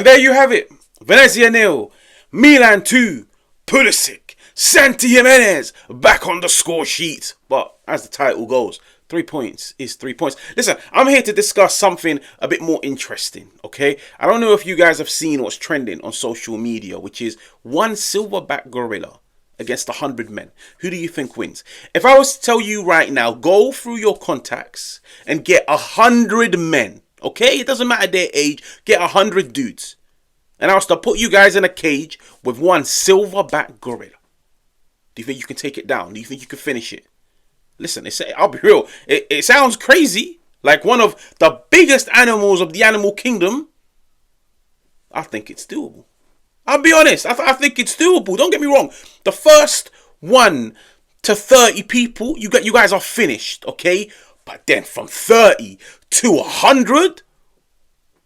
And there you have it. Venezia 0, Milan 2, Pulisic, Santi Gimenez back on the score sheet. But as the title goes, 3 points is 3 points. Listen, I'm here to discuss something a bit more interesting, okay? I don't know if you guys have seen what's trending on social media, which is one silverback gorilla against 100 men. Who do you think wins? If I was to tell you right now, go through your contacts and get 100 men, okay? It doesn't matter their age. Get 100 dudes. And I was to put you guys in a cage with one silverback gorilla. Do you think you can take it down? Do you think you can finish it? Listen, I'll be real. It sounds crazy. Like one of the biggest animals of the animal kingdom. I think it's doable. I'll be honest. I think it's doable. Don't get me wrong. The first 1 to 30 people, you guys are finished, okay? But then from 30 to 100,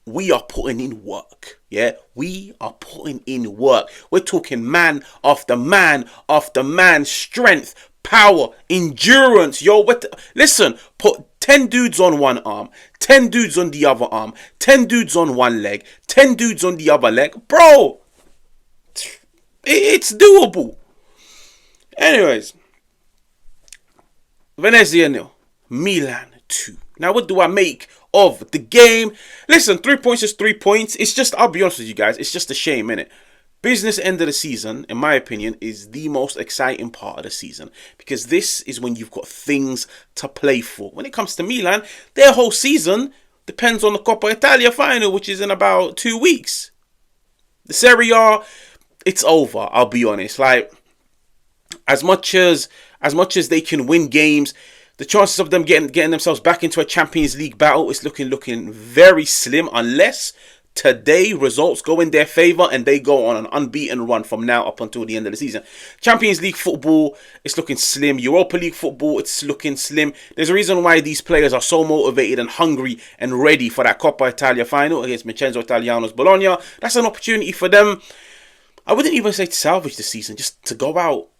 we are putting in work. Yeah, we are putting in work. We're talking man after man after man, strength, power, endurance. Yo, listen, put 10 dudes on one arm, 10 dudes on the other arm, 10 dudes on one leg, 10 dudes on the other leg. Bro, it's doable. Anyways, Venezia 0, Milan 2. Now, what do I make of the game? Listen, 3 points is 3 points. It's just, I'll be honest with you guys, it's just a shame, innit? Business end of the season, in my opinion, is the most exciting part of the season, because this is when you've got things to play for. When it comes to Milan, their whole season depends on the Coppa Italia final, which is in about 2 weeks. The Serie A, it's over, I'll be honest. Like, as much as they can win games, the chances of them getting themselves back into a Champions League battle is looking very slim, unless today results go in their favour and they go on an unbeaten run from now up until the end of the season. Champions League football, it's looking slim. Europa League football, it's looking slim. There's a reason why these players are so motivated and hungry and ready for that Coppa Italia final against Vincenzo Italiano's Bologna. That's an opportunity for them. I wouldn't even say to salvage the season, just to go out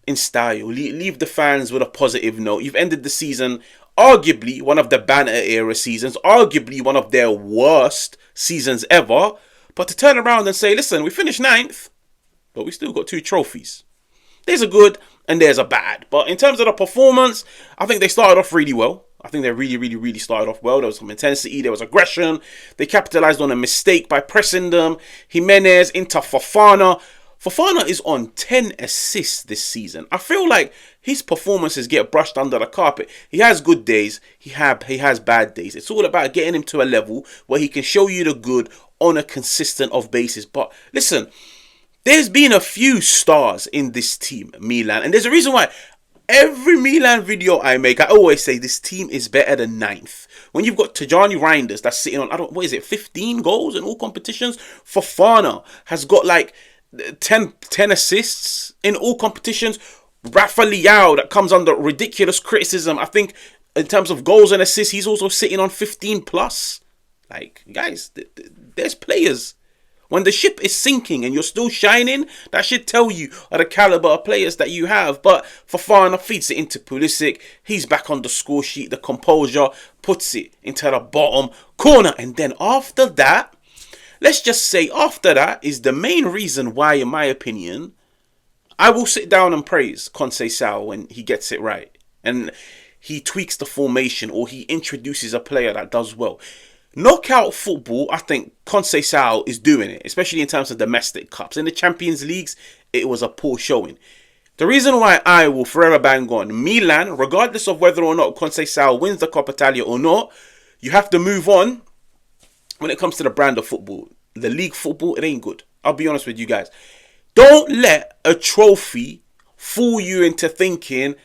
in style, leave the fans with a positive note. You've ended the season, arguably one of the banner era seasons, arguably one of their worst seasons ever, but to turn around and say, listen, we finished 9th, but we still got 2 trophies. There's a good and there's a bad. But in terms of the performance, I think they started off really well. I think they really started off well. There was some intensity, there was aggression. They capitalized on a mistake by pressing them. Gimenez into Fofana. Fofana is on 10 assists this season. I feel like his performances get brushed under the carpet. He has good days. He has bad days. It's all about getting him to a level where he can show you the good on a consistent basis. But listen, there's been a few stars in this team, Milan. And there's a reason why. Every Milan video I make, I always say this team is better than 9th. When you've got Tajani Reinders that's sitting on, 15 goals in all competitions. Fofana has got like 10 assists in all competitions. Rafa Leao, that comes under ridiculous criticism. I think in terms of goals and assists, he's also sitting on 15 plus. Like, guys, there's players. When the ship is sinking and you're still shining, that should tell you the caliber of players that you have. But Fofana feeds it into Pulisic. He's back on the score sheet. The composure puts it into the bottom corner. And then after that, let's just say after that is the main reason why, in my opinion, I will sit down and praise Conceição when he gets it right. And he tweaks the formation or he introduces a player that does well. Knockout football, I think Conceição is doing it, especially in terms of domestic cups. In the Champions Leagues, it was a poor showing. The reason why I will forever bang on Milan, regardless of whether or not Conceição wins the Coppa Italia or not, you have to move on when it comes to the brand of football. The league football, it ain't good. I'll be honest with you guys. Don't let a trophy fool you into thinking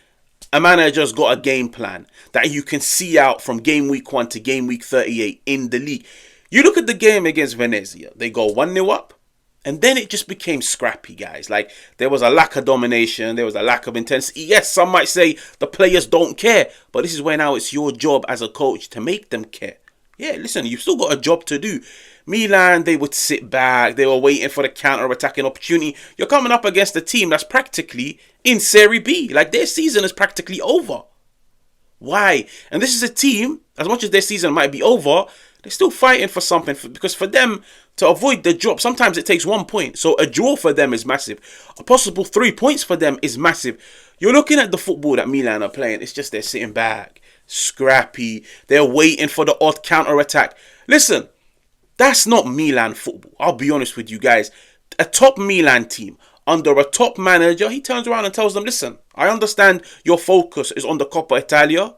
a manager's got a game plan that you can see out from game week 1 to game week 38 in the league. You look at the game against Venezia. They go 1-0 up. And then it just became scrappy, guys. Like, there was a lack of domination. There was a lack of intensity. Yes, some might say the players don't care. But this is where now it's your job as a coach to make them care. Yeah, listen, you've still got a job to do. Milan, they would sit back. They were waiting for the counter-attacking opportunity. You're coming up against a team that's practically in Serie B. Like, their season is practically over. Why? And this is a team, as much as their season might be over, they're still fighting for something. Because for them to avoid the drop, sometimes it takes 1 point. So a draw for them is massive. A possible 3 points for them is massive. You're looking at the football that Milan are playing. It's just they're sitting back, scrappy. They're waiting for the odd counter-attack. Listen, that's not Milan football. I'll be honest with you guys. A top Milan team under a top manager, he turns around and tells them, listen, I understand your focus is on the Coppa Italia.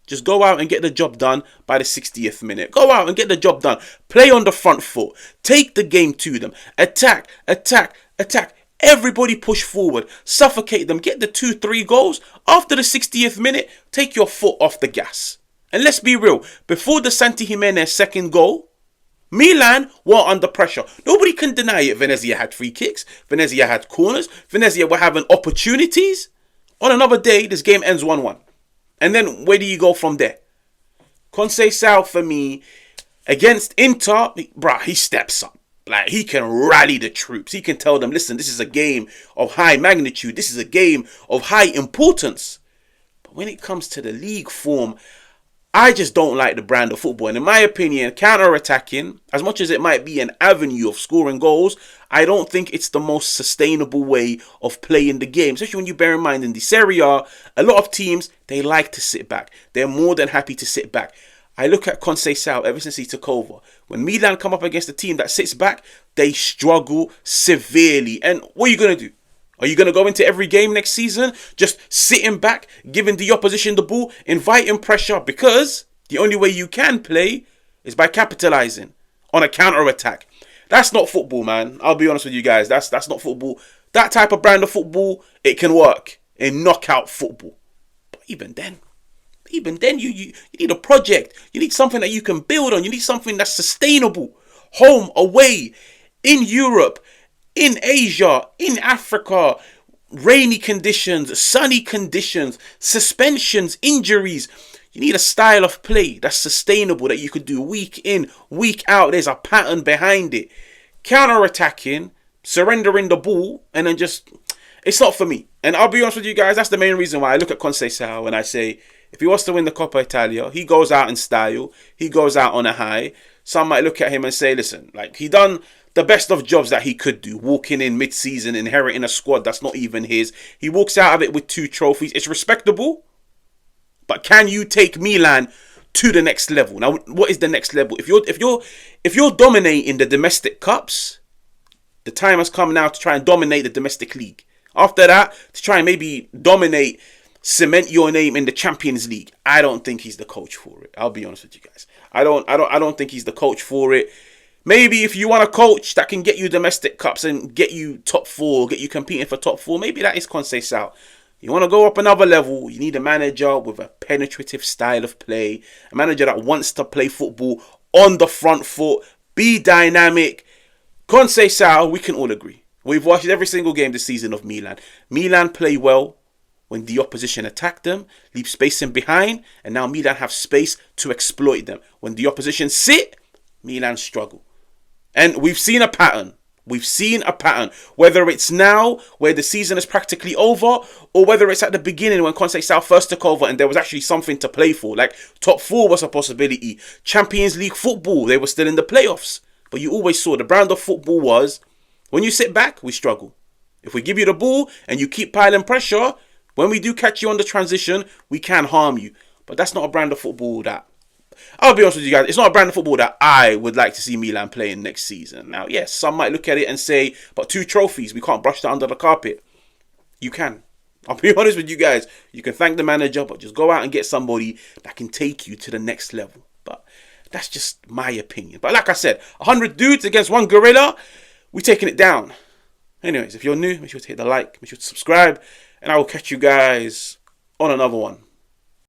Just go out and get the job done by the 60th minute. Go out and get the job done. Play on the front foot. Take the game to them. Attack, attack, attack. Everybody push forward. Suffocate them. Get the 2-3 goals. After the 60th minute, take your foot off the gas. And let's be real. Before the Santi Gimenez second goal, Milan were under pressure. Nobody can deny it. Venezia had free kicks. Venezia had corners. Venezia were having opportunities. On another day, this game ends 1-1. And then where do you go from there? Conceição, for me, against Inter, bruh, he steps up. Like, he can rally the troops. He can tell them, listen, this is a game of high magnitude. This is a game of high importance. But when it comes to the league form, I just don't like the brand of football. And in my opinion, counter-attacking, as much as it might be an avenue of scoring goals, I don't think it's the most sustainable way of playing the game. Especially when you bear in mind in the Serie A, a lot of teams, they like to sit back. They're more than happy to sit back. I look at Conceição ever since he took over. When Milan come up against a team that sits back, they struggle severely. And what are you going to do? Are you going to go into every game next season just sitting back, giving the opposition the ball, inviting pressure? Because the only way you can play is by capitalizing on a counter-attack. That's not football, man. I'll be honest with you guys. That's not football. That type of brand of football, it can work in knockout football. But even then, you need a project. You need something that you can build on. You need something that's sustainable. Home, away, in Europe, in Asia, in Africa, rainy conditions, sunny conditions, suspensions, injuries. You need a style of play that's sustainable, that you could do week in, week out. There's a pattern behind it. Counter-attacking, surrendering the ball, and then just, it's not for me. And I'll be honest with you guys, that's the main reason why I look at Conceição and I say, if he wants to win the Coppa Italia, he goes out in style. He goes out on a high. Some might look at him and say, listen, like, he done the best of jobs that he could do. Walking in mid-season, inheriting a squad that's not even his. He walks out of it with 2 trophies. It's respectable. But can you take Milan to the next level? Now, what is the next level? If you're dominating the domestic cups, the time has come now to try and dominate the domestic league. After that, to try and maybe dominate, cement your name in the Champions League. I don't think he's the coach for it. I'll be honest with you guys. I don't think he's the coach for it. Maybe if you want a coach that can get you domestic cups and get you top 4, get you competing for top 4, maybe that is Conceição. You want to go up another level, you need a manager with a penetrative style of play, a manager that wants to play football on the front foot, be dynamic. Conceição, we can all agree. We've watched every single game this season of Milan. Milan play well when the opposition attack them, leave space in behind, and now Milan have space to exploit them. When the opposition sit, Milan struggle. And we've seen a pattern. We've seen a pattern. Whether it's now, where the season is practically over, or whether it's at the beginning when Conceição first took over and there was actually something to play for. Like, top 4 was a possibility. Champions League football, they were still in the playoffs. But you always saw the brand of football was, when you sit back, we struggle. If we give you the ball and you keep piling pressure, when we do catch you on the transition, we can harm you. But that's not a brand of football that, I'll be honest with you guys, it's not a brand of football that I would like to see Milan playing next season. Now, yes, some might look at it and say, but 2 trophies, we can't brush that under the carpet. You can. I'll be honest with you guys. You can thank the manager, but just go out and get somebody that can take you to the next level. But that's just my opinion. But like I said, 100 dudes against 1 gorilla, we're taking it down. Anyways, if you're new, make sure to hit the like, make sure to subscribe, and I will catch you guys on another one.